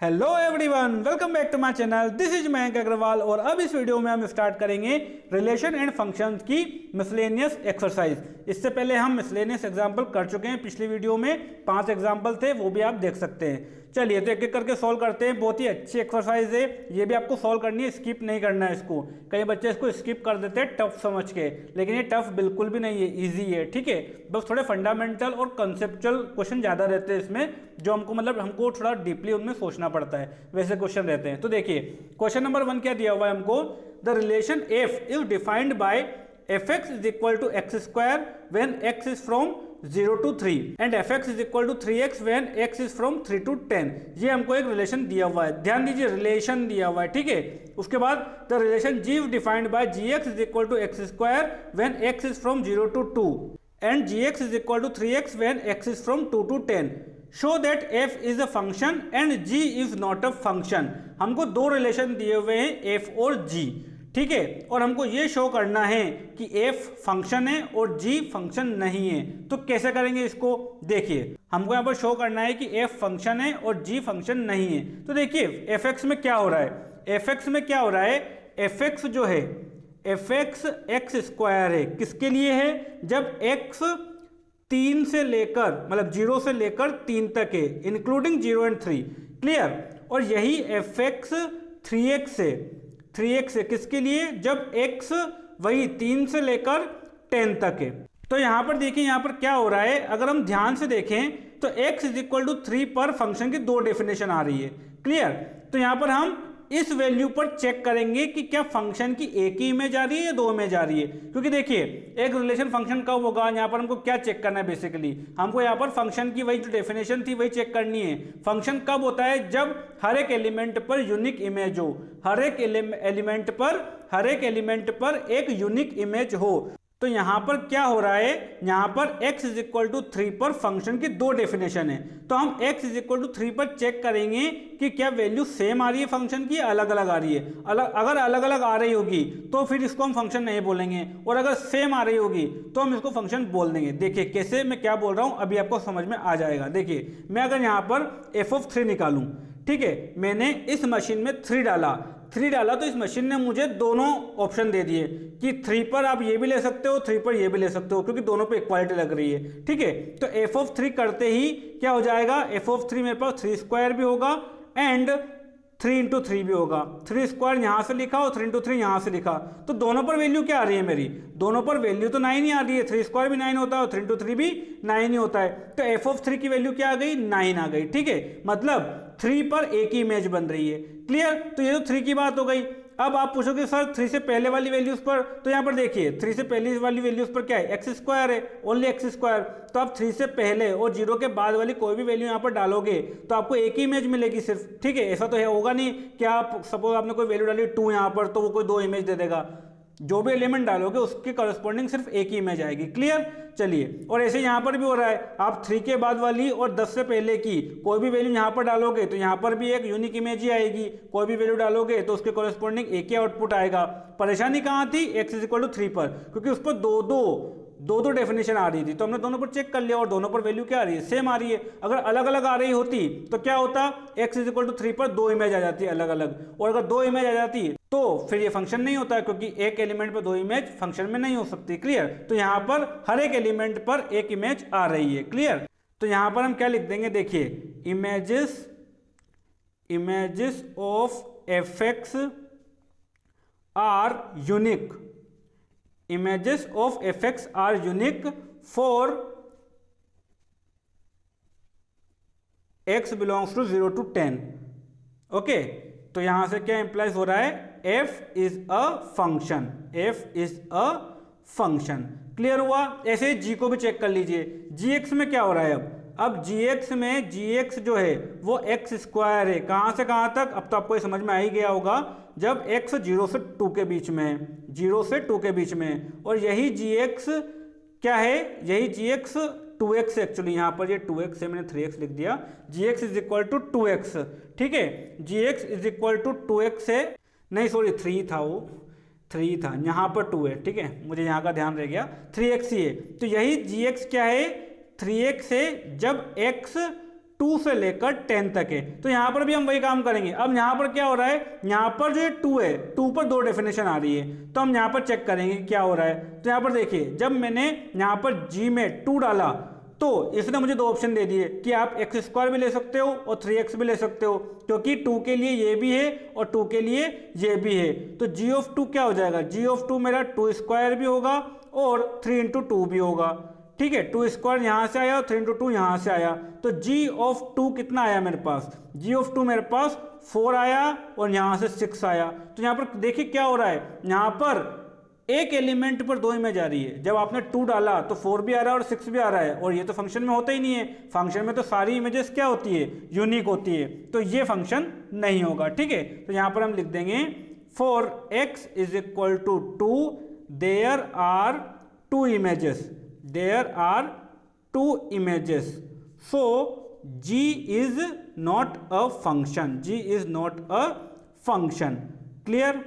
Hello everyone, welcome back to my channel. This is Mayank Agarwal और अब इस वीडियो में हम स्टार्ट करेंगे रिलेशन एंड फंक्शंस की मिसलेनियस एक्सरसाइज। इससे पहले हम मिसलेनियस एग्जांपल कर चुके हैं, पिछली वीडियो में 5 एग्जांपल थे, वो भी आप देख सकते हैं। चलिए तो एक एक करके सॉल्व करते हैं। बहुत ही अच्छी एक्सरसाइज है, ये भी आपको सॉल्व करनी है, स्किप नहीं करना है इसको। कई बच्चे इसको स्किप कर देते हैं टफ समझ के, लेकिन ये टफ बिल्कुल भी नहीं है, ईजी है। ठीक है, बस थोड़े फंडामेंटल और कंसेप्चुअल क्वेश्चन ज़्यादा रहते हैं इसमें, जो हमको थोड़ा डीपली उनमें सोचना पड़ता है, वैसे क्वेश्चन रहते हैं। तो देखिए क्वेश्चन नंबर 1 क्या दिया हुआ है हमको। The relation F is defined by fx is equal to x square when x is from 0 to 3 and fx is equal to 3x when x is from 3 to 10। ये हमको एक रिलेशन दिया हुआ है, ध्यान दीजिए रिलेशन दिया हुआ है। ठीक है, उसके बाद the relation g is defined by gx is equal to x square when x is from 0 to 2 and gx is equal to 3x when x is from 2 to 10। Show that f is a function and g is not a function. हमको दो relation दिए हुए हैं f और g, ठीक है, और हमको ये शो करना है कि f फंक्शन है और g फंक्शन नहीं है। तो कैसे करेंगे इसको, देखिए हमको यहाँ पर शो करना है कि f फंक्शन है और g फंक्शन नहीं है। तो देखिए fx में क्या हो रहा है, fx में क्या हो रहा है, fx जो है fx x स्क्वायर है, किसके लिए है, जब x 3 से लेकर मतलब 0 से लेकर 3 तक है, इंक्लूडिंग 0 एंड 3। क्लियर, और यही fx 3x है, 3x है किसके लिए, जब x वही 3 से लेकर 10 तक है। तो यहां पर देखिए यहां पर क्या हो रहा है, अगर हम ध्यान से देखें तो x इज इक्वल टू 3 पर फंक्शन की दो डेफिनेशन आ रही है। क्लियर, तो यहां पर हम इस वैल्यू पर चेक करेंगे कि क्या फंक्शन की एक ही इमेज आ रही है या दो इमेज आ रही है। क्योंकि देखिए एक रिलेशन फंक्शन कब होगा, यहाँ पर हमको क्या चेक करना है, बेसिकली हमको यहाँ पर फंक्शन की वही जो डेफिनेशन थी वही चेक करनी है। फंक्शन कब होता है, जब हर एक एलिमेंट पर यूनिक इमेज हो, हर एक एलिमेंट पर एक यूनिक इमेज हो। तो यहां पर क्या हो रहा है, यहां पर x इज इक्वल टू 3 पर फंक्शन की दो डेफिनेशन है। तो हम x इज इक्वल टू 3 पर चेक करेंगे कि क्या वैल्यू सेम आ रही है फंक्शन की, अलग अलग आ रही है। अगर अलग अलग आ रही होगी तो फिर इसको हम फंक्शन नहीं बोलेंगे, और अगर सेम आ रही होगी तो हम इसको फंक्शन बोल देंगे। देखिए कैसे मैं क्या बोल रहा हूं अभी आपको समझ में आ जाएगा। देखिए मैं अगर यहां पर f(3) निकालूं, ठीक है, मैंने इस मशीन में 3 डाला तो इस मशीन ने मुझे दोनों ऑप्शन दे दिए कि 3 पर आप ये भी ले सकते हो, 3 पर ये भी ले सकते हो, क्योंकि दोनों पे इक्वालिटी लग रही है। ठीक है, तो f(3) करते ही क्या हो जाएगा, f(3) मेरे पास 3 स्क्वायर भी होगा एंड 3 इंटू 3 भी होगा। 3 स्क्वायर यहां से लिखा और 3 इंटू 3 यहां से लिखा, तो दोनों पर वैल्यू क्या आ रही है मेरी, दोनों पर वैल्यू तो 9 ही आ रही है। 3 स्क्वायर भी 9 होता है और 3 इंटू 3 भी 9 ही होता है। तो f(3) की वैल्यू क्या आ गई, 9 आ गई। ठीक है, मतलब 3 पर एक ही इमेज बन रही है। क्लियर, तो ये तो 3 की बात हो गई। अब आप पूछोगे सर 3 से पहले वाली वैल्यूज पर, तो यहां पर देखिए 3 से पहले वाली वैल्यूज पर क्या है, एक्स स्क्वायर है, ओनली एक्स स्क्वायर। तो आप 3 से पहले और 0 के बाद वाली कोई भी वैल्यू यहां पर डालोगे तो आपको एक ही इमेज मिलेगी सिर्फ। ठीक है, ऐसा तो है होगा नहीं कि आप सपोज आपने कोई वैल्यू डाली 2 यहां पर तो वो कोई 2 इमेज दे देगा। जो भी एलिमेंट डालोगे उसके करस्पॉन्डिंग सिर्फ एक ही इमेज आएगी। क्लियर, चलिए, और ऐसे यहां पर भी हो रहा है, आप 3 के बाद वाली और 10 से पहले की कोई भी वैल्यू यहां पर डालोगे तो यहां पर भी एक यूनिक इमेज ही आएगी। कोई भी वैल्यू डालोगे तो उसके करस्पॉन्डिंग एक ही आउटपुट आएगा। परेशानी कहां थी, x इज इक्वल टू 3 पर, क्योंकि उस पर दो डेफिनेशन आ रही थी, तो हमने दोनों पर चेक कर लिया और दोनों पर वैल्यू क्या आ रही है, सेम आ रही है। अगर अलग अलग आ रही होती तो क्या होता, x इज इक्वल टू 3 पर 2 इमेज आ जाती है अलग अलग, और अगर 2 इमेज आ जाती तो फिर ये फंक्शन नहीं होता, क्योंकि एक एलिमेंट पर 2 इमेज फंक्शन में नहीं हो सकती। क्लियर, तो यहां पर हर एक एलिमेंट पर एक इमेज आ रही है। क्लियर, तो यहां पर हम क्या लिख देंगे, देखिए images of fx are unique, images of fx are unique for x belongs to 0 to 10। Okay, तो यहां से क्या इंप्लाइज हो रहा है, f is a function, f is a function। Clear हुआ। ऐसे g को भी चेक कर लीजिए, gx में क्या हो रहा है, अब gx में gx जो है वो x स्क्वायर है, कहां से कहां तक, अब तो आपको ये समझ में आ ही गया होगा, जब x 0 से 2 के बीच में, 0 से 2 के बीच में, और यही gx क्या है, यही gx 2x एक्चुअली, यहां पर ये 2x है, मैंने 3x लिख दिया, gx is equal to 2x। ठीक है, gx is equal to 2x है, नहीं सॉरी 3 था, वो 3 था, यहां पर 2 है। ठीक है, मुझे यहां का ध्यान रह गया, 3x ही है। तो यही gx क्या है, 3x है, जब x 2 से लेकर 10 तक है। तो यहाँ पर भी हम वही काम करेंगे। अब यहाँ पर क्या हो रहा है, यहाँ पर जो 2 है, 2 पर 2 डेफिनेशन आ रही है, तो हम यहाँ पर चेक करेंगे क्या हो रहा है। तो यहाँ पर देखिए, जब मैंने यहाँ पर g में 2 डाला तो इसने मुझे 2 ऑप्शन दे दिए कि आप x² भी ले सकते हो और 3x भी ले सकते हो, क्योंकि 2 के लिए ये भी है और 2 के लिए ये भी है। तो g(2) क्या हो जाएगा, g(2) मेरा 2² भी होगा और 3 × 2 भी होगा। ठीक है, 2² यहाँ से आया और 3 × 2 यहाँ से आया, तो g(2) कितना आया मेरे पास, g(2) मेरे पास 4 आया और यहाँ से 6 आया। तो यहाँ पर देखिए क्या हो रहा है, यहाँ पर एक एलिमेंट पर 2 इमेज आ रही है। जब आपने 2 डाला तो 4 भी आ रहा है और 6 भी आ रहा है, और ये तो फंक्शन में होता ही नहीं है। फंक्शन में तो सारी इमेजेस क्या होती है, यूनिक होती है, तो ये फंक्शन नहीं होगा। ठीक है, तो यहाँ पर हम लिख देंगे for x = 2 there are 2 images, there are 2 images, so g is not a function, g is not a function. Clear,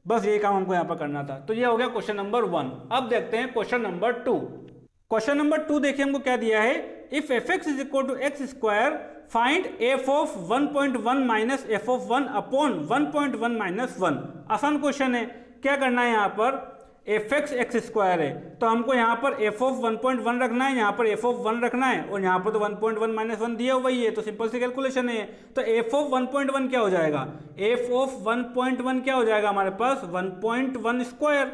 बस यही काम हमको यहाँ पर करना था। तो ये हो गया क्वेश्चन नंबर 1। अब देखते हैं क्वेश्चन नंबर 2। क्वेश्चन नंबर 2 देखिए हमको क्या दिया है, if fx = x², find f of 1.1 minus f of 1 upon 1.1 minus 1। आसान क्वेश्चन है। क्या करना है, यहाँ पर fx x² है, तो हमको यहाँ पर f of 1.1 रखना है, यहाँ पर f of 1 रखना है, और यहाँ पर तो 1.1 माइनस 1 दिया हुआ ही है, तो सिंपल सी कैलकुलेशन है। तो f of 1.1 क्या हो जाएगा, f of 1.1 क्या हो जाएगा हमारे पास 1.1²।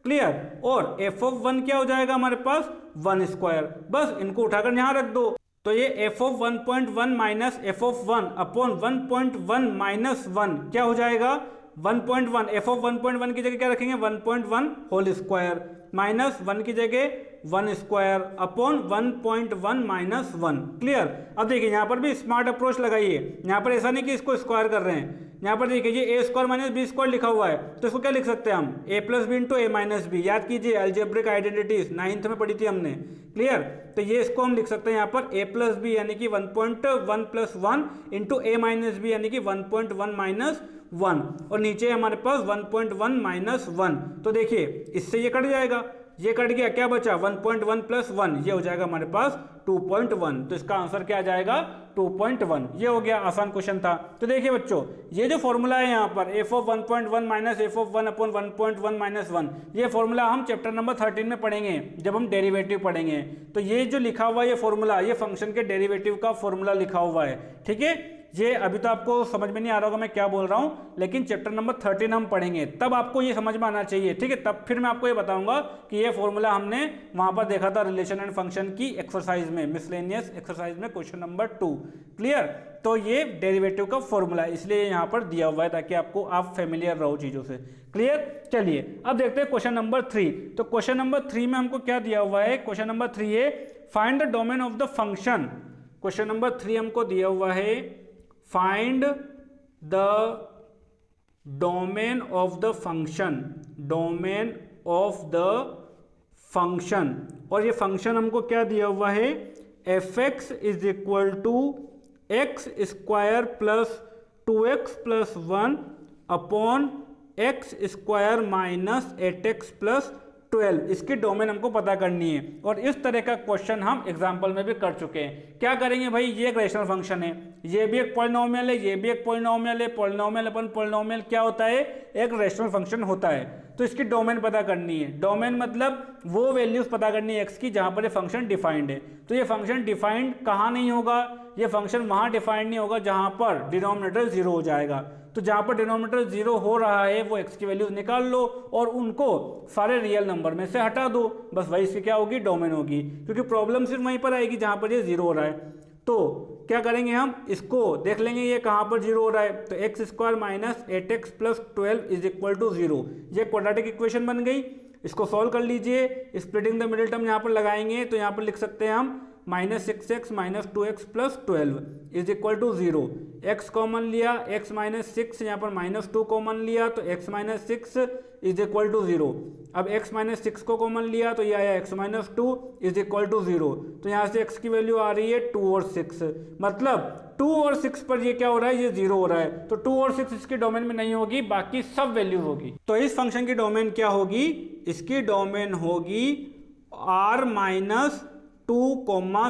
क्लियर, और f of 1 क्या हो जाएगा हमारे पास 1²। बस इनको उठाकर यहाँ रख दो, तो ये f of 1.1 minus f of 1 upon 1.1 minus 1 क्या हो जाएगा 1.1। f of 1.1 की जगह क्या रखेंगे 1.1 होल स्क्वायर माइनस 1 की जगह 1² अपॉन 1.1 माइनस 1। क्लियर। अब देखिए यहाँ पर भी स्मार्ट अप्रोच लगाइए, यहाँ पर ऐसा नहीं कि इसको स्क्वायर कर रहे हैं, यहाँ पर देखिए ये a² माइनस b² लिखा हुआ है, तो इसको क्या लिख सकते हैं हम a + b × a - b। याद कीजिए अलजेब्रिक आइडेंटिटीज 9th में पढ़ी थी हमने। क्लियर, तो ये इसको हम लिख सकते हैं यहाँ पर a + b यानी कि 1.1 + 1 × a - b यानी कि 1.1 माइनस 1, और नीचे हमारे पास 1.1 माइनस 1। तो देखिए इससे ये कट जाएगा, ये कट गया, क्या बचा 1.1 + 1, ये हो जाएगा हमारे पास 2.1। तो इसका आंसर क्या आ जाएगा 2.1। ये हो गया, आसान क्वेश्चन था। तो देखिए बच्चों, ये जो फॉर्मूला है यहाँ पर f of 1.1 minus f of 1 upon 1.1 minus 1, ये फॉर्मूला हम चैप्टर नंबर 13 में पढ़ेंगे जब हम डेरिवेटिव पढ़ेंगे। तो ये जो लिखा हुआ है ये फॉर्मूला, ये फंक्शन के डेरिवेटिव का फॉर्मूला लिखा हुआ है। ठीक है, ये अभी तो आपको समझ में नहीं आ रहा होगा मैं क्या बोल रहा हूँ, लेकिन चैप्टर नंबर 13 हम पढ़ेंगे तब आपको ये समझ में आना चाहिए। ठीक है, तब फिर मैं आपको ये बताऊंगा कि ये फॉर्मूला हमने वहां पर देखा था रिलेशन एंड फंक्शन की एक्सरसाइज में, मिसलेनियस एक्सरसाइज में, क्वेश्चन नंबर 2। क्लियर, तो ये डेरिवेटिव का फॉर्मूला है, इसलिए यहाँ पर दिया हुआ है ताकि आपको आप फेमिलियर रहो चीजों से। क्लियर, चलिए अब देखते हैं क्वेश्चन नंबर 3। तो क्वेश्चन नंबर 3 में हमको क्या दिया हुआ है, क्वेश्चन नंबर 3 है find the domain of the function. Question number 3 हमको दिया हुआ है find the domain of the function, domain of the function, और ये फंक्शन हमको क्या दिया हुआ है f(x) = x² plus 2x plus 1 upon x² minus 8x plus 12। इसकी डोमेन हमको पता करनी है, और इस तरह का क्वेश्चन हम एग्जाम्पल में भी कर चुके हैं। क्या करेंगे भाई, ये एक रेशनल फंक्शन है, ये भी एक पॉलिनोमियल है, ये भी एक पॉलिनोमियल है, पॉलिनोमियल अपन पॉलिनोमियल क्या होता है, एक रेशनल फंक्शन होता है। तो इसकी डोमेन पता करनी है। डोमेन मतलब वो वैल्यूज पता करनी है x की जहां पर ये फंक्शन डिफाइंड है। तो ये फंक्शन डिफाइंड कहाँ नहीं होगा, ये फंक्शन वहां डिफाइंड नहीं होगा जहां पर डिनोमिनेटर 0 हो जाएगा। तो जहां पर डिनोमिनेटर 0 हो रहा है वो x की वैल्यूज निकाल लो और उनको सारे रियल नंबर में से हटा दो, बस वही इसकी क्या होगी डोमेन होगी, क्योंकि प्रॉब्लम सिर्फ वहीं पर आएगी जहां पर ये 0 हो रहा है। तो क्या करेंगे हम, इसको देख लेंगे ये कहाँ पर 0 हो रहा है, तो x² माइनस 8x प्लस 12 = 0। ये क्वाड्रेटिक इक्वेशन बन गई। इसको सॉल्व कर लीजिए, स्प्लिटिंग द मिडिल टर्म यहाँ पर लगाएंगे तो यहाँ पर लिख सकते हैं हम -6x minus 2x plus 12 = 0। x common लिया, x माइनस 6, यहाँ पर -2 कॉमन लिया तो x माइनस 6 = 0। अब x माइनस 6 को कॉमन लिया तो ये आया x माइनस 2 = 0। तो यहाँ से x की वैल्यू आ रही है 2 और 6, मतलब 2 और 6 पर ये क्या हो रहा है, ये 0 हो रहा है। तो 2 और 6 इसकी डोमेन में नहीं होगी, बाकी सब वैल्यू होगी। तो इस फंक्शन की डोमेन क्या होगी, इसकी डोमेन होगी r - 2,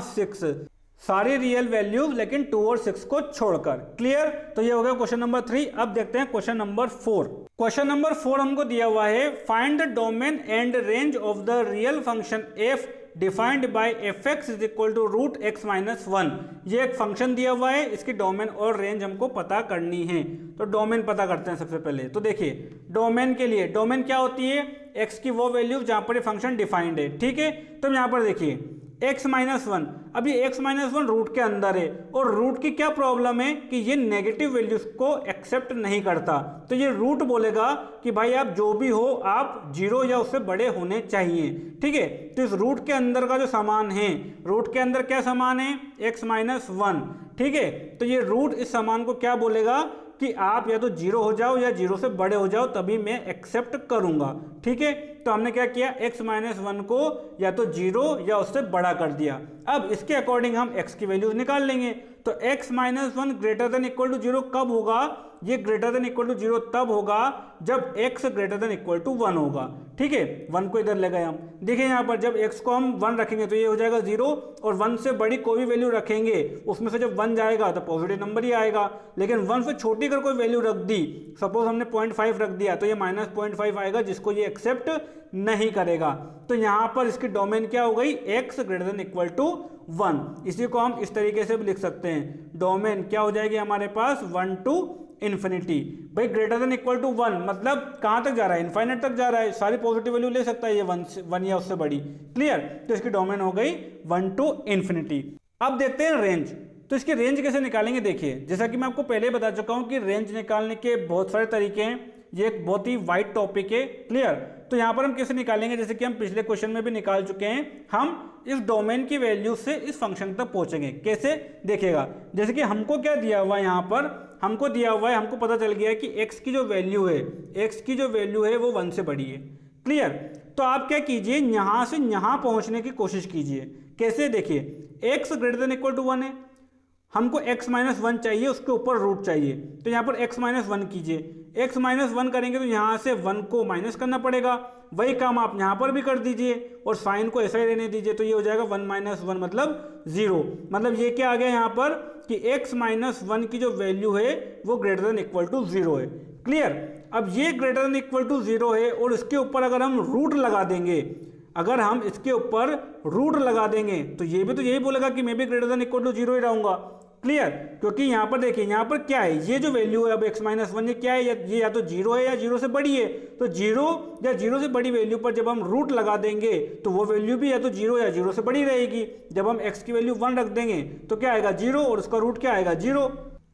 6। सारी रियल वैल्यूज लेकिन 2 और 6 को छोड़कर। क्लियर? तो ये हो गया क्वेश्चन नंबर 3। अब देखते हैं क्वेश्चन नंबर 4। क्वेश्चन नंबर 4 हमको दिया हुआ है, find the domain and range of the real function F defined by fx is equal to root X minus 1। ये एक फंक्शन दिया हुआ है, इसकी डोमेन और रेंज हमको पता करनी है। तो डोमेन पता करते हैं सबसे पहले। तो देखिए डोमेन के लिए, डोमेन क्या होती है? x की वो वैल्यू जहां पर ये फंक्शन डिफाइंड है। ठीक है, तो यहाँ पर देखिए x माइनस 1, अब ये x माइनस 1 रूट के अंदर है और रूट की क्या प्रॉब्लम है कि ये नेगेटिव वैल्यूज को एक्सेप्ट नहीं करता। तो ये रूट बोलेगा कि भाई आप जो भी हो आप 0 या उससे बड़े होने चाहिए। ठीक है, तो इस रूट के अंदर का जो सामान है, रूट के अंदर क्या सामान है? x minus 1। ठीक है, तो ये रूट इस सामान को क्या बोलेगा कि आप या तो 0 हो जाओ या 0 से बड़े हो जाओ, तभी मैं एक्सेप्ट करूंगा। ठीक है, तो हमने क्या किया? x माइनस 1 को या तो 0 या उससे बड़ा कर दिया। अब इसके अकॉर्डिंग हम x की वैल्यूज निकाल लेंगे। तो x minus 1 greater than equal to 0 कब होगा? ये ग्रेटर देन इक्वल टू 0 तब होगा जब x greater than equal to 1 होगा। ठीक है, 1 को इधर ले गए हम। देखिए यहाँ पर जब x को हम 1 रखेंगे तो ये हो जाएगा 0, और 1 से बड़ी कोई भी वैल्यू रखेंगे उसमें से जब 1 जाएगा तो पॉजिटिव नंबर ही आएगा। लेकिन 1 से छोटी अगर कोई वैल्यू रख दी, सपोज हमने 0.5 रख दिया, तो ये माइनस 0.5 आएगा जिसको ये एक्सेप्ट नहीं करेगा। तो यहाँ पर इसकी डोमेन क्या हो गई? x greater than equal to 1। इसी को हम इस तरीके से भी लिख सकते हैं, डोमेन क्या हो जाएगी हमारे पास? 1 टू इन्फिनिटी। भाई ग्रेटर देन इक्वल टू 1 मतलब कहाँ तक जा रहा है? इनफाइनाइट तक जा रहा है, सारी पॉजिटिव वैल्यू ले सकता है ये 1 या उससे बड़ी। क्लियर? तो इसकी डोमेन हो गई 1 टू इन्फिनिटी। अब देखते हैं रेंज। तो इसकी रेंज कैसे निकालेंगे? देखिए जैसा कि मैं आपको पहले बता चुका हूं कि रेंज निकालने के बहुत सारे तरीके हैं, ये एक बहुत ही वाइड टॉपिक है। क्लियर? तो यहाँ पर हम कैसे निकालेंगे? जैसे कि हम पिछले क्वेश्चन में भी निकाल चुके हैं, हम इस डोमेन की वैल्यू से इस फंक्शन तक पहुंचेंगे। कैसे? देखिएगा, जैसे कि हमको क्या दिया हुआ है यहाँ पर, हमको दिया हुआ है, हमको पता चल गया है कि x की जो वैल्यू है, x की जो वैल्यू है वो 1 से बड़ी है। क्लियर? तो आप क्या कीजिए, यहाँ से यहाँ पहुँचने की कोशिश कीजिए। कैसे? देखिए x greater than equal to 1 है, हमको x माइनस 1 चाहिए, उसके ऊपर रूट चाहिए। तो यहाँ पर x माइनस 1 कीजिए। x माइनस 1 करेंगे तो यहाँ से 1 को माइनस करना पड़ेगा, वही काम आप यहाँ पर भी कर दीजिए और साइन को ऐसा ही रहने दीजिए। तो ये हो जाएगा 1 माइनस 1 मतलब 0। मतलब ये क्या आ गया यहाँ पर कि x माइनस 1 की जो वैल्यू है वो ग्रेटर देन इक्वल टू 0 है। क्लियर? अब ये ग्रेटर देन इक्वल टू 0 है और इसके ऊपर अगर हम रूट लगा देंगे, अगर हम इसके ऊपर रूट लगा देंगे तो ये भी तो यही बोलेगा कि मैं भी ग्रेटर देन इक्वल टू 0 ही रहूंगा। क्लियर? क्योंकि यहाँ पर देखिए, यहाँ पर क्या है, ये जो वैल्यू है अब x माइनस 1 ये क्या है? ये या तो 0 है या 0 से बड़ी है। तो 0 या 0 से बड़ी वैल्यू पर जब हम रूट लगा देंगे तो वो वैल्यू भी या तो 0 या 0 से बड़ी रहेगी। जब हम x की वैल्यू 1 रख देंगे तो क्या आएगा? 0, और उसका रूट क्या आएगा? 0।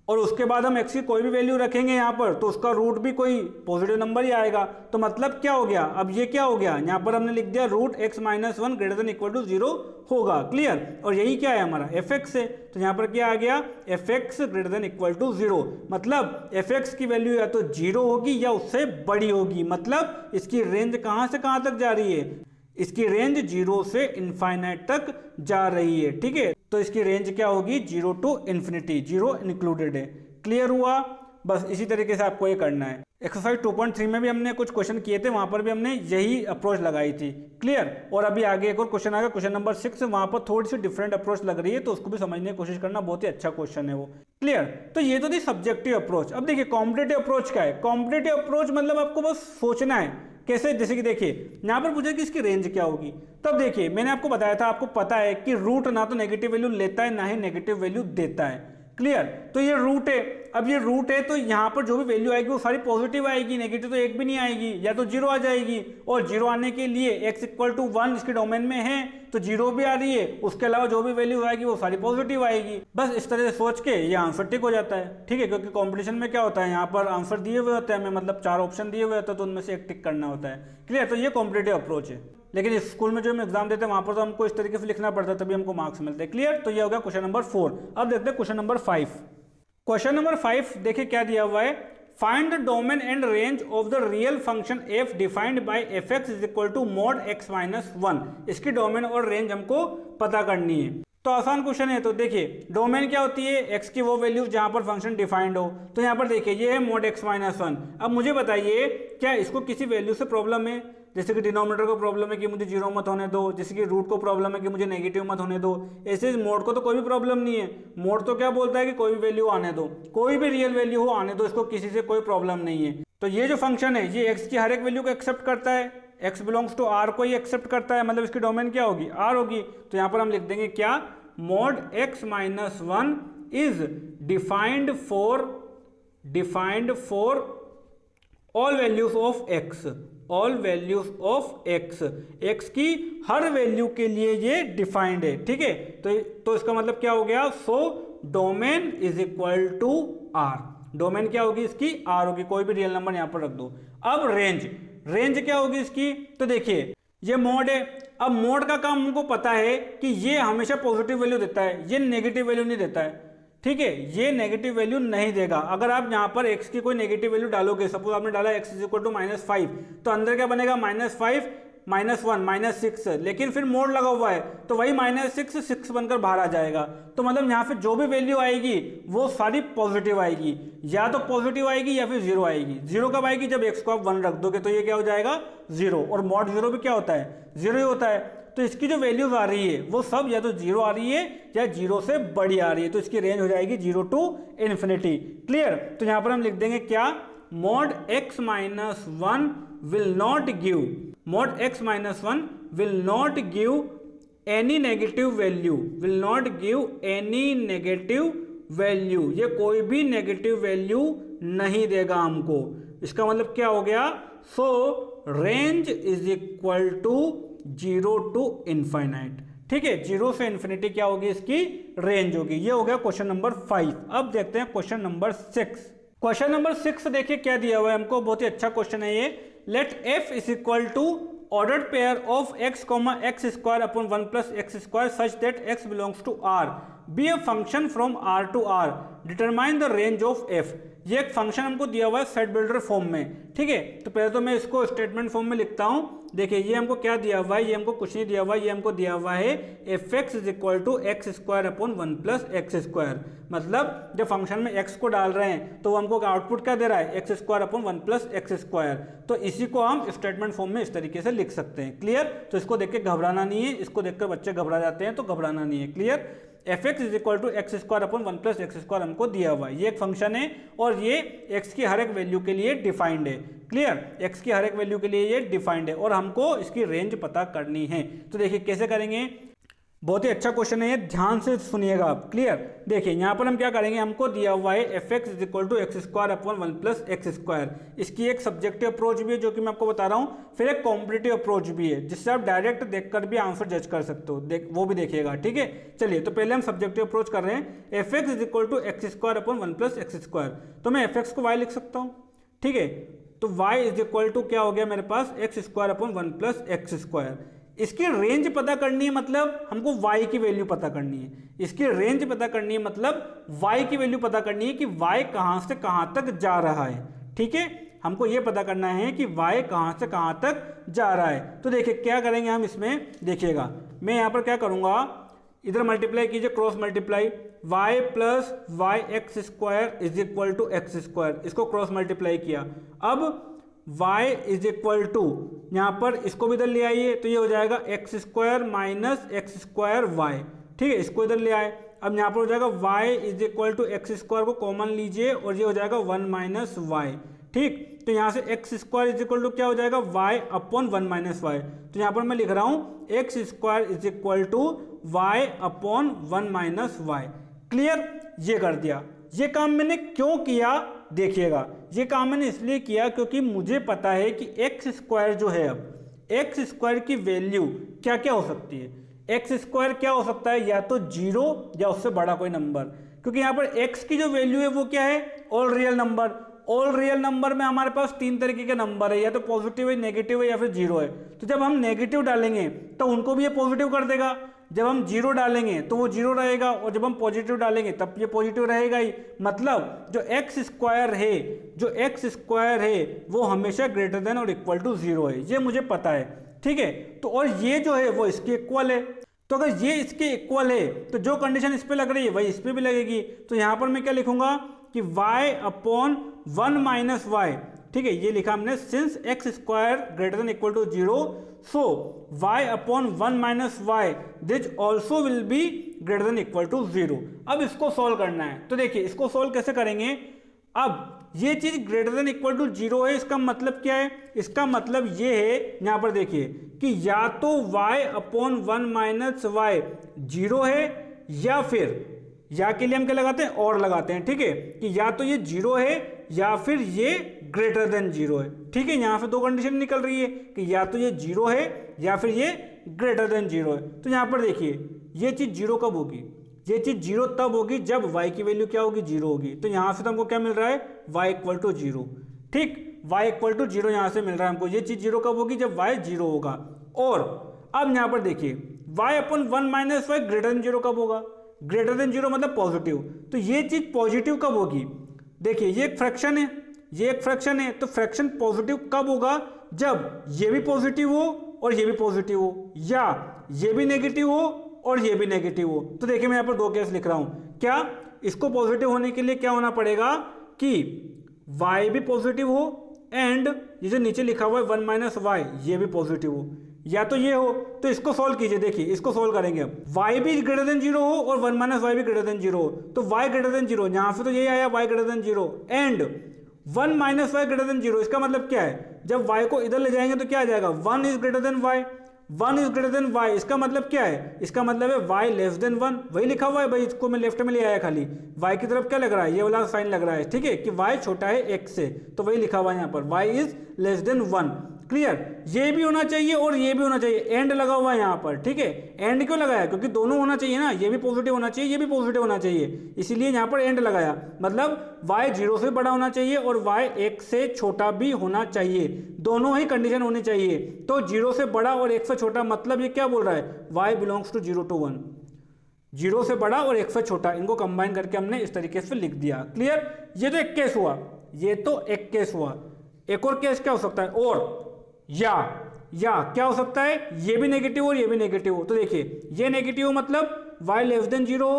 और उसके बाद हम x की कोई भी वैल्यू रखेंगे यहाँ पर तो उसका रूट भी कोई पॉजिटिव नंबर ही आएगा। तो मतलब क्या हो गया? अब ये क्या हो गया? यहाँ पर हमने लिख दिया root x minus 1 greater than equal to 0 होगा। क्लियर? और यही क्या है हमारा? fx है। तो यहाँ पर क्या आ गया? fx greater than equal to 0। मतलब fx की वैल्यू या तो 0 होगी या उससे बड़ी होगी। मतलब इसकी रेंज कहाँ से कहाँ तक जा रही है? इसकी रेंज 0 से इनफाइनाइट तक जा रही है। ठीक है, तो इसकी रेंज क्या होगी? 0 टू इन्फिनिटी, 0 इंक्लूडेड है। क्लियर हुआ? बस इसी तरीके से आपको ये करना है। एक्सरसाइज 2.3 में भी हमने कुछ क्वेश्चन किए थे, वहां पर भी हमने यही अप्रोच लगाई थी। क्लियर? और अभी आगे एक और क्वेश्चन आएगा, क्वेश्चन नंबर 6, वहां पर थोड़ी सी डिफरेंट अप्रोच लग रही है, तो उसको भी समझने की कोशिश करना, बहुत ही अच्छा क्वेश्चन है वो। क्लियर? तो ये तो थी सब्जेक्टिव अप्रोच। अब देखिए कॉम्पिटेटिव अप्रोच क्या है? कॉम्पिटेटिव अप्रोच मतलब आपको बस सोचना है। कैसे? जैसे कि देखिए यहाँ पर पूछा कि इसकी रेंज क्या होगी। तब देखिए मैंने आपको बताया था, आपको पता है कि रूट ना तो नेगेटिव वैल्यू लेता है ना ही नेगेटिव वैल्यू देता है। क्लियर? तो ये रूट है। अब ये रूट है तो यहाँ पर जो भी वैल्यू आएगी वो सारी पॉजिटिव आएगी, नेगेटिव तो एक भी नहीं आएगी, या तो 0 आ जाएगी। और 0 आने के लिए x इक्वल टू 1 इसके डोमेन में है तो 0 भी आ रही है, उसके अलावा जो भी वैल्यू आएगी वो सारी पॉजिटिव आएगी। बस इस तरह से सोच के ये आंसर टिक हो जाता है। ठीक है? क्योंकि कॉम्पिटिशन में क्या होता है, यहाँ पर आंसर दिए हुए होते हैं हमें, मतलब 4 ऑप्शन दिए हुए होते हैं तो उनमें से एक टिक करना होता है। क्लियर? तो ये कॉम्पिटेटिव अप्रोच है। लेकिन स्कूल में जो हम एग्जाम देते हैं वहां पर तो हमको इस तरीके से लिखना पड़ता है, तभी हमको मार्क्स मिलते हैं। क्लियर? तो ये हो गया क्वेश्चन नंबर 4। अब देखते हैं क्वेश्चन नंबर 5। क्वेश्चन नंबर 5 देखिए क्या दिया हुआ है, find the domain and range of the real function f defined by fx is equal to mod x minus 1। इसकी डोमेन और रेंज हमको पता करनी है। तो आसान क्वेश्चन है। तो देखिए डोमेन क्या होती है? x की वो वैल्यू जहां पर फंक्शन डिफाइंड हो। तो यहाँ पर देखिए ये है मॉड x माइनस 1। अब मुझे बताइए क्या इसको किसी वैल्यू से प्रॉब्लम है? जैसे कि डिनोमिनेटर को प्रॉब्लम है कि मुझे जीरो मत होने दो, जैसे कि रूट को प्रॉब्लम है कि मुझे नेगेटिव मत होने दो। ऐसे मोड को तो कोई भी प्रॉब्लम नहीं है, मोड तो क्या बोलता है कि कोई भी वैल्यू आने दो, कोई भी रियल वैल्यू हो आने दो, इसको किसी से कोई प्रॉब्लम नहीं है। तो ये जो फंक्शन है ये x की हर एक वैल्यू को एक्सेप्ट करता है, x बिलोंग्स टू r को ही एक्सेप्ट करता है, मतलब इसकी डोमेन क्या होगी, r होगी। तो यहाँ पर हम लिख देंगे क्या, mod x minus 1 is defined for all values of x, all values of x, x की हर वैल्यू के लिए ये डिफाइंड है, ठीक है। तो इसका मतलब क्या हो गया, so domain is equal to r, domain क्या होगी इसकी, r होगी, कोई भी रियल नंबर यहां पर रख दो। अब रेंज क्या होगी इसकी, तो देखिए ये मोड है। अब मोड का काम हमको पता है कि ये हमेशा पॉजिटिव वैल्यू देता है, ये नेगेटिव वैल्यू नहीं देता है, ठीक है, ये नेगेटिव वैल्यू नहीं देगा। अगर आप यहाँ पर x की कोई नेगेटिव वैल्यू डालोगे, सपोज आपने डाला x इज इक्वल टू -5, तो अंदर क्या बनेगा, -5 -1 -6, लेकिन फिर मोड लगा हुआ है तो वही -6 बनकर बाहर आ जाएगा। तो मतलब यहाँ पे जो भी वैल्यू आएगी वो सारी पॉजिटिव आएगी, या तो पॉजिटिव आएगी या फिर जीरो आएगी। जीरो कब आएगी, जब x को आप 1 रख दोगे, तो ये क्या हो जाएगा, जीरो। और मॉड जीरो भी क्या होता है, जीरो ही होता है। तो इसकी जो वैल्यूज आ रही है वो सब या तो जीरो आ रही है या जीरो से बड़ी आ रही है, तो इसकी रेंज हो जाएगी 0 टू इन्फिनिटी। क्लियर। तो यहाँ पर हम लिख देंगे क्या, mod x minus 1 will not give any negative value, ये कोई भी नेगेटिव वैल्यू नहीं देगा हमको। इसका मतलब क्या हो गया, so range is equal to 0 to infinite, ठीक है, 0 से इन्फिनिटी क्या होगी इसकी रेंज होगी। ये हो गया क्वेश्चन नंबर 5। अब देखते हैं क्वेश्चन नंबर 6। क्वेश्चन नंबर 6 देखिए क्या दिया हुआ है हमको, बहुत ही अच्छा क्वेश्चन है ये। Let f is equal to ordered pair of x, x square upon 1 plus x square such that x belongs to R be a function from R to R, determine the range of f। ये एक function हमको दिया हुआ है set builder form में, ठीक है। तो पहले तो मैं इसको स्टेटमेंट फॉर्म में लिखता हूँ। देखिए ये हमको क्या दिया हुआ है, ये हमको कुछ नहीं दिया हुआ है, ये हमको दिया हुआ है fx is equal to X square upon 1 plus X square. मतलब जब फंक्शन में x को डाल रहे हैं तो वो हमको आउटपुट क्या दे रहा है, x square upon 1 plus X square. तो इसी को हम स्टेटमेंट फॉर्म में इस तरीके से लिख सकते हैं। क्लियर। तो इसको देख के घबराना नहीं है, इसको देखकर बच्चे घबरा जाते हैं, तो घबराना नहीं है। Clear. fx is equal to X square upon 1 plus X square हमको दिया हुआ है, ये एक फंक्शन है और ये x की हर एक वैल्यू के लिए डिफाइंड है। क्लियर। x की हर एक वैल्यू के लिए ये डिफाइंड है और हमको इसकी रेंज पता करनी है। तो देखिए कैसे करेंगे, बहुत ही अच्छा क्वेश्चन है ये, ध्यान से सुनिएगा आप। क्लियर। देखिए यहाँ पर हम क्या करेंगे, हमको दिया हुआ है fx is equal to X square upon 1 plus X square. इसकी एक सब्जेक्टिव अप्रोच भी है जो कि मैं आपको बता रहा हूँ, फिर एक कॉम्पिटिटिव अप्रोच भी है जिससे आप डायरेक्ट देखकर भी आंसर जज कर सकते हो, वो भी देखिएगा, ठीक है। चलिए तो पहले हम सब्जेक्टिव अप्रोच कर रहे हैं। fx is equal to X square upon 1 plus X square, तो मैं fx को y लिख सकता हूँ, ठीक है। तो y इज इक्वल टू क्या हो गया मेरे पास, X square upon 1 plus X square. इसकी रेंज पता करनी है, मतलब हमको y की वैल्यू पता करनी है। इसकी रेंज पता करनी है, मतलब y की वैल्यू पता करनी है कि y कहां से कहां तक जा रहा है, ठीक है। हमको ये पता करना है कि y कहां से कहां तक जा रहा है। तो देखिए क्या करेंगे हम इसमें, देखिएगा मैं यहां पर क्या करूंगा, इधर मल्टीप्लाई कीजिए, cross multiply, y plus Y X square is equal to X square, इसको क्रॉस मल्टीप्लाई किया। अब y इज इक्वल टू, यहाँ पर इसको भी इधर ले आइए, तो ये हो जाएगा X square minus X square Y, ठीक है, इसको इधर ले आए। अब यहाँ पर हो जाएगा y is equal to X square को कॉमन लीजिए और ये हो जाएगा 1 माइनस वाई, ठीक। तो यहाँ से X square is equal to क्या हो जाएगा, y अपॉन 1 माइनस वाई। तो यहाँ पर मैं लिख रहा हूँ X square is equal to y upon 1 minus Y. Clear. ये कर दिया। ये काम मैंने क्यों किया, देखिएगा, ये काम मैंने इसलिए किया क्योंकि मुझे पता है कि एक्स स्क्वायर जो है, अब एक्स स्क्वायर की वैल्यू क्या क्या हो सकती है। एक्स स्क्वायर क्या हो सकता है, या तो 0 या उससे बड़ा कोई नंबर, क्योंकि यहाँ पर एक्स की जो वैल्यू है वो क्या है, all real number. All real number में हमारे पास 3 तरीके के नंबर है, या तो पॉजिटिव है, नेगेटिव है या फिर 0 है। तो जब हम नेगेटिव डालेंगे तो उनको भी ये पॉजिटिव कर देगा, जब हम 0 डालेंगे तो वो 0 रहेगा, और जब हम पॉजिटिव डालेंगे तब ये पॉजिटिव रहेगा ही। मतलब जो एक्स स्क्वायर है वो हमेशा ग्रेटर देन और इक्वल टू 0 है, ये मुझे पता है, ठीक है। तो और ये जो है वो इसके इक्वल है, तो अगर ये इसके इक्वल है तो जो कंडीशन इस पे लग रही है वही इस पे भी लगेगी। तो यहाँ पर मैं क्या लिखूंगा कि y अपॉन 1 माइनस वाई, ठीक है, ये लिखा हमने since X square greater than equal to 0 so y upon 1 minus Y this also will be greater than equal to 0। अब इसको सॉल्व करना है, तो देखिए इसको सॉल्व कैसे करेंगे। अब ये चीज ग्रेटर देन इक्वल टू 0 है, इसका मतलब क्या है, इसका मतलब ये है यहाँ पर देखिए कि या तो y अपॉन 1 माइनस वाई 0 है या फिर या के लिए हम क्या लगाते हैं और लगाते हैं, ठीक है, कि या तो ये 0 है या फिर ये ग्रेटर देन 0 है। ठीक है, यहाँ से दो कंडीशन निकल रही है कि या तो ये 0 है या फिर ये ग्रेटर देन 0 है। तो यहाँ पर देखिए ये चीज 0 कब होगी, ये चीज 0 तब होगी जब y की वैल्यू क्या होगी, 0 होगी। तो यहाँ से तो हमको क्या मिल रहा है, y इक्वल टू 0। ठीक, y इक्वल टू 0 यहाँ से मिल रहा है हमको। ये चीज 0 कब होगी, जब y 0 होगा। और अब यहाँ पर देखिए y upon 1 minus Y greater than 0 कब होगा, ग्रेटर देन 0 मतलब पॉजिटिव। तो ये चीज पॉजिटिव कब होगी, देखिए ये एक फ्रैक्शन है, ये एक फ्रैक्शन है, तो फ्रैक्शन पॉजिटिव कब होगा, जब ये भी पॉजिटिव हो और ये भी पॉजिटिव हो, या ये भी नेगेटिव हो और ये भी नेगेटिव हो। तो देखिए मैं यहाँ पर दो केस लिख रहा हूँ। क्या, इसको पॉजिटिव होने के लिए क्या होना पड़ेगा कि y भी पॉजिटिव हो एंड ये जो नीचे लिखा हुआ है 1 माइनस वाई ये भी पॉजिटिव हो, या तो ये हो। तो इसको सॉल्व कीजिए, देखिए इसको सॉल्व करेंगे अब। y भी ग्रेटर देन 0 हो और 1 माइनस वाई भी ग्रेटर देन 0 हो, तो y ग्रेटर देन 0, यहाँ से तो ये आया y greater than 0 and 1 minus Y greater than 0। इसका मतलब क्या है, जब y को इधर ले जाएंगे तो क्या आ जाएगा, 1 is greater than y, 1 is greater than y। इसका मतलब क्या है, इसका मतलब है y लेस देन 1, वही लिखा हुआ है भाई, इसको मैं लेफ्ट में ले आया खाली। y की तरफ क्या लग रहा है, ये वाला साइन लग रहा है, ठीक है, कि y छोटा है x से, तो वही लिखा हुआ है यहाँ पर y is less than 1। Clear, ये भी होना चाहिए और ये भी होना चाहिए, एंड लगा हुआ है यहाँ पर। ठीक है, एंड क्यों लगाया, क्योंकि दोनों होना चाहिए ना, ये भी पॉजिटिव होना चाहिए, ये भी पॉजिटिव होना चाहिए, इसीलिए यहाँ पर एंड लगाया। मतलब y 0 से बड़ा होना चाहिए और y 1 से छोटा भी होना चाहिए, दोनों ही कंडीशन होनी चाहिए। तो 0 से बड़ा और 1 से छोटा, मतलब ये क्या बोल रहा है, y बिलोंग्स टू 0 to 1, 0 से बड़ा और 1 से छोटा, इनको कंबाइन करके हमने इस तरीके से लिख दिया। क्लियर, ये तो एक केस हुआ, ये तो एक केस हुआ। एक और केस क्या हो सकता है, और या क्या हो सकता है, ये भी नेगेटिव और ये भी नेगेटिव हो। तो देखिए ये नेगेटिव मतलब y लेस देन 0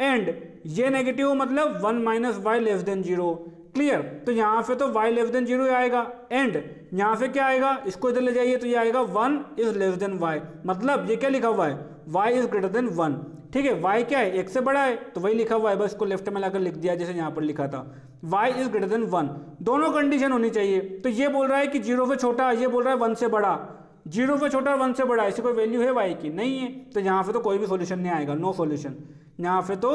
एंड ये नेगेटिव मतलब 1 minus Y less than 0। Clear, तो यहाँ पे तो y लेस देन 0 आएगा एंड यहाँ पे क्या आएगा, इसको इधर ले जाइए तो ये आएगा 1 इज लेस देन y, मतलब ये क्या लिखा हुआ है, y इज ग्रेटर देन 1। ठीक है, y क्या है, 1 से बड़ा है, तो वही लिखा हुआ है, बस इसको लेफ्ट में लाकर लिख दिया जैसे यहाँ पर लिखा था, y इज ग्रेटर देन 1। दोनों कंडीशन होनी चाहिए। तो ये बोल रहा है कि 0 से छोटा, ये बोल रहा है 1 से बड़ा, 0 से छोटा 1 से बड़ा, ऐसी कोई वैल्यू है y की, नहीं है। तो यहाँ पे तो कोई भी सॉल्यूशन नहीं आएगा, नो सॉल्यूशन। यहाँ पे तो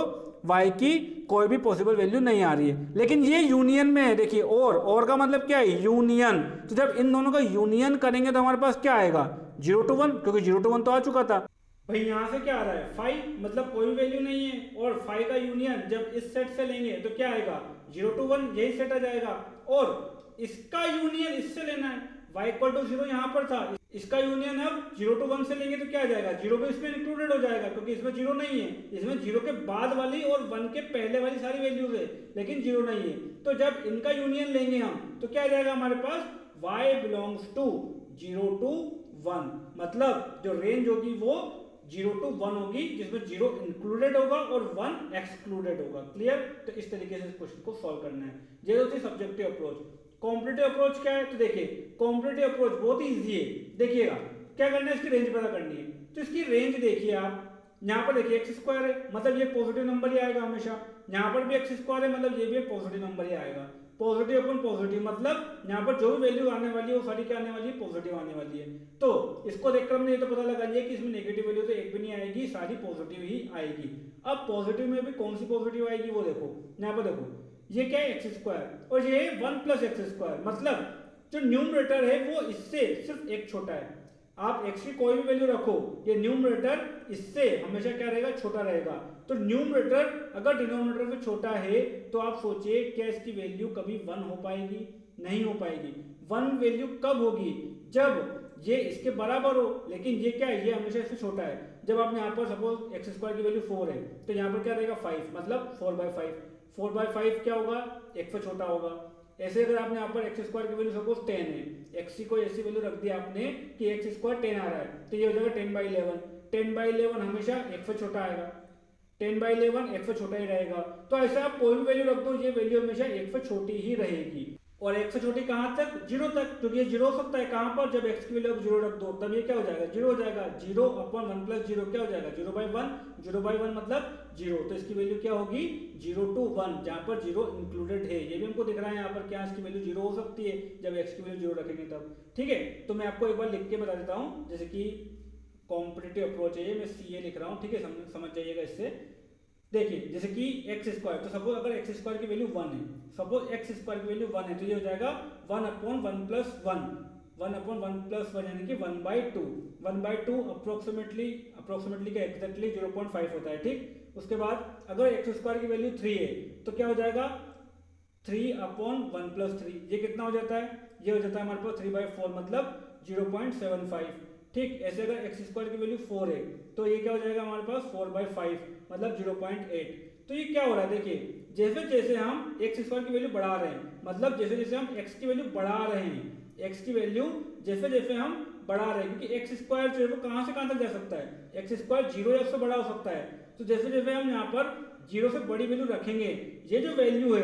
y की कोई भी पॉसिबल वैल्यू नहीं आ रही है। लेकिन ये यूनियन में है, देखिए और का मतलब क्या है, यूनियन। तो जब इन दोनों का यूनियन करेंगे तो हमारे पास क्या आएगा, 0 to 1, क्योंकि 0 to 1 तो आ चुका था भाई। यहाँ से क्या आ रहा है, फाई, मतलब कोई भी वैल्यू नहीं है, और फाई का यूनियन जब इस सेट से लेंगे तो क्या आएगा, 0 to 1, यही सेट आ जाएगा। और इसका यूनियन इससे लेना है, y इक्वल टू 0 यहाँ पर था, इसका यूनियन अब 0 to 1 से लेंगे तो क्या आ जाएगा, 0 भी इसमें इंक्लूडेड हो जाएगा, क्योंकि इसमें 0 नहीं है, इसमें 0 के बाद वाली और 1 के पहले वाली सारी वैल्यूज है, लेकिन 0 नहीं है। तो जब इनका यूनियन लेंगे हम तो क्या आ जाएगा हमारे पास, y बिलोंग्स टू 0 to 1, मतलब जो रेंज होगी वो 0 to 1 होगी, जिसमें 0 इंक्लूडेड होगा और 1 एक्सक्लूडेड होगा। क्लियर, तो इस तरीके से इस क्वेश्चन को सॉल्व करना है। ये होती है सब्जेक्टिव अप्रोच। कॉम्पिटिटिव अप्रोच क्या है, तो देखिए कॉम्पिटिटिव अप्रोच बहुत ही इजी है। देखिएगा क्या करना है, इसकी रेंज पता करनी है। तो इसकी रेंज देखिए आप, यहाँ पर देखिए एक्स स्क्वायर है, मतलब ये पॉजिटिव नंबर ही आएगा हमेशा, यहाँ पर भी एक्स स्क्वायर है, मतलब ये भी एक पॉजिटिव नंबर ही आएगा। पॉजिटिव अपन पॉजिटिव, मतलब यहाँ पर जो भी वैल्यू आने वाली है वो सारी क्या आने वाली है, पॉजिटिव आने वाली है। तो इसको देखकर हमने ये तो पता लगा लिया कि इसमें नेगेटिव वैल्यू तो एक भी नहीं आएगी, सारी पॉजिटिव ही आएगी। अब पॉजिटिव में भी कौन सी पॉजिटिव आएगी वो देखो, यहाँ पर देखो ये क्या है, एक्स स्क्वायर, और ये 1 प्लस एक्स स्क्वायर, मतलब जो न्यूमरेटर है वो इससे सिर्फ एक छोटा है। आप x की कोई भी वैल्यू रखो, ये न्यूमरेटर इससे हमेशा क्या रहेगा, छोटा रहेगा। तो न्यूमरेटर अगर डिनोमिनेटर से छोटा है तो आप सोचिए क्या इसकी वैल्यू कभी 1 हो पाएगी, नहीं हो पाएगी। 1 वैल्यू कब होगी, जब ये इसके बराबर हो, लेकिन ये क्या है, ये हमेशा इससे छोटा है। जब आपने यहाँ पर सपोज एक्स स्क्वायर की वैल्यू 4 है तो यहाँ पर क्या रहेगा 5, मतलब 4/5। 4/5 क्या होगा, एक से छोटा होगा। ऐसे अगर आपने यहाँ पर एक्स स्क्वायर की वैल्यू सपोज 10 है, एक्स की कोई ऐसी वैल्यू रख दी आपने कि एक्स स्क्वायर 10 आ रहा है, तो ये हो जाएगा 10/11। 10/11 हमेशा एक से छोटा आएगा, 10/11 एक से छोटा ही रहेगा। तो ऐसा आप कोई भी वैल्यू रख दो, ये वैल्यू हमेशा एक से छोटी ही रहेगी। और x से छोटी कहाँ तक, 0 तक, क्योंकि ये 0 हो सकता है कहाँ पर, जब x की वैल्यू आप 0 रख दो तब ये क्या हो जाएगा, 0 हो जाएगा। 0 अपॉन 1 प्लस 0 क्या हो जाएगा, 0/1, 0/1 मतलब 0, तो इसकी वैल्यू क्या होगी 0 to 1, जहाँ पर 0 इंक्लूडेड है। ये भी हमको दिख रहा है यहाँ पर, क्या इसकी वैल्यू 0 हो सकती है जब x की वैल्यू 0 रखेंगे तब। ठीक है, तो मैं आपको एक बार लिख के बता देता हूँ, जैसे कि कॉम्पिटिटिव अप्रोच है ये, मैं CA लिख रहा हूँ। ठीक है, समझ जाइएगा इससे। देखिए जैसे कि एक्स स्क्वायर, तो सपोज अगर एक्स स्क्वायर की वैल्यू 1 है, सपोज एक्स स्क्वायर की वैल्यू 1 है, तो ये हो जाएगा 1 अपॉन 1 प्लस 1, 1 अपॉन 1 प्लस 1 यानी कि 1/2, 1/2 अप्रोक्सीमेटली का एग्जैक्टली 0.5 होता है। ठीक, उसके बाद अगर एक्स स्क्वायर की वैल्यू 3 है तो क्या हो जाएगा 3 अपॉन 1 प्लस 3, ये कितना हो जाता है, ये हो जाता है हमारे पास 3/4 मतलब 0.75। ठीक, ऐसे अगर एक्स स्क्वायर की वैल्यू 4 है तो ये क्या हो जाएगा हमारे पास 4/5 मतलब 0.8। तो ये क्या हो रहा है, देखिए जैसे जैसे हम एक्स स्क्वायर की वैल्यू बढ़ा रहे हैं, मतलब जैसे जैसे हम एक्स की वैल्यू बढ़ा रहे हैं, एक्स की वैल्यू जैसे जैसे हम बढ़ा रहे हैं, क्योंकि एक्स स्क्वायर जो है वो कहाँ से कहाँ तक जा सकता है, एक्स स्क्वायर 0 या उससे बड़ा हो सकता है। तो जैसे जैसे हम यहाँ पर 0 से बड़ी वैल्यू रखेंगे, ये जो वैल्यू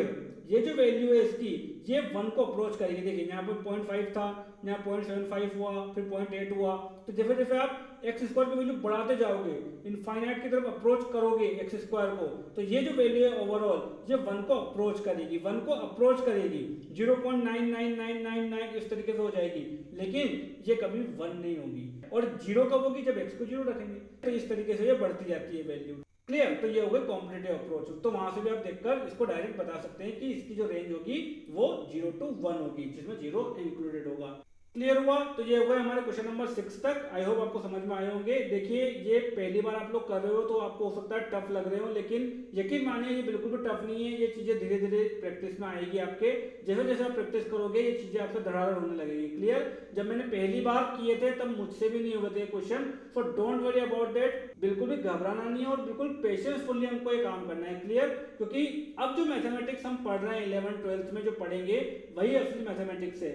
है इसकी, ये 1 को अप्रोच करेगी। देखिए यहाँ पर 0.5 था, यहाँ 0.75 हुआ, फिर 0.8 हुआ। तो जैसे जैसे आप एक्स स्क्वायर की वैल्यू बढ़ाते जाओगे, इनफाइनाइट की तरफ अप्रोच करोगे एक्स स्क्वायर को, तो ये जो वैल्यू है ओवरऑल ये 1 को अप्रोच करेगी, 1 को अप्रोच करेगी, 0.99999 इस तरीके से हो जाएगी, लेकिन ये कभी 1 नहीं होगी। और 0 कब होगी, जब एक्स को 0 रखेंगे। तो इस तरीके से ये बढ़ती जाती है वैल्यू। क्लियर, तो ये हो गई कॉम्पिटिटिव अप्रोच। तो वहां से भी आप देखकर इसको डायरेक्ट बता सकते हैं कि इसकी जो रेंज होगी वो 0 to 1 होगी, जिसमें 0 इंक्लूडेड होगा। क्लियर हुआ, तो ये हो गया हमारे क्वेश्चन नंबर 6 तक। आई होप आपको समझ में आए होंगे। देखिए ये पहली बार आप लोग कर रहे हो तो आपको हो सकता है टफ लग रहे हो, लेकिन यकीन मानिए ये बिल्कुल भी टफ नहीं है। ये चीजें धीरे धीरे प्रैक्टिस में आएगी आपके, जैसे जैसे आप प्रैक्टिस करोगे ये चीजें आपसे धड़ाधड़ होने लगेगी। क्लियर, जब मैंने पहली बार किए थे तब मुझसे भी नहीं हुए थे question, so don't worry about that. बिल्कुल भी घबराना नहीं है और बिल्कुल पेशेंसफुली हमको ये काम करना है। क्लियर, क्योंकि अब जो मैथमेटिक्स हम पढ़ रहे हैं 11th 12th में जो पढ़ेंगे वही असली मैथमेटिक्स है।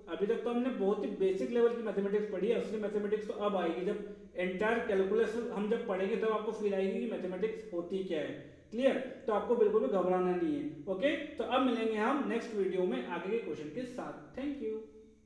अभी तक तो हमने बहुत ही बेसिक लेवल की मैथमेटिक्स पढ़ी है, असली मैथमेटिक्स तो अब आएगी। जब एंटायर कैलकुलस हम जब पढ़ेंगे तब आपको फील आएगी कि मैथमेटिक्स होती क्या है। क्लियर, तो आपको बिल्कुल भी घबराना नहीं है। ओके, तो अब मिलेंगे हम नेक्स्ट वीडियो में आगे के क्वेश्चन के साथ। Thank you.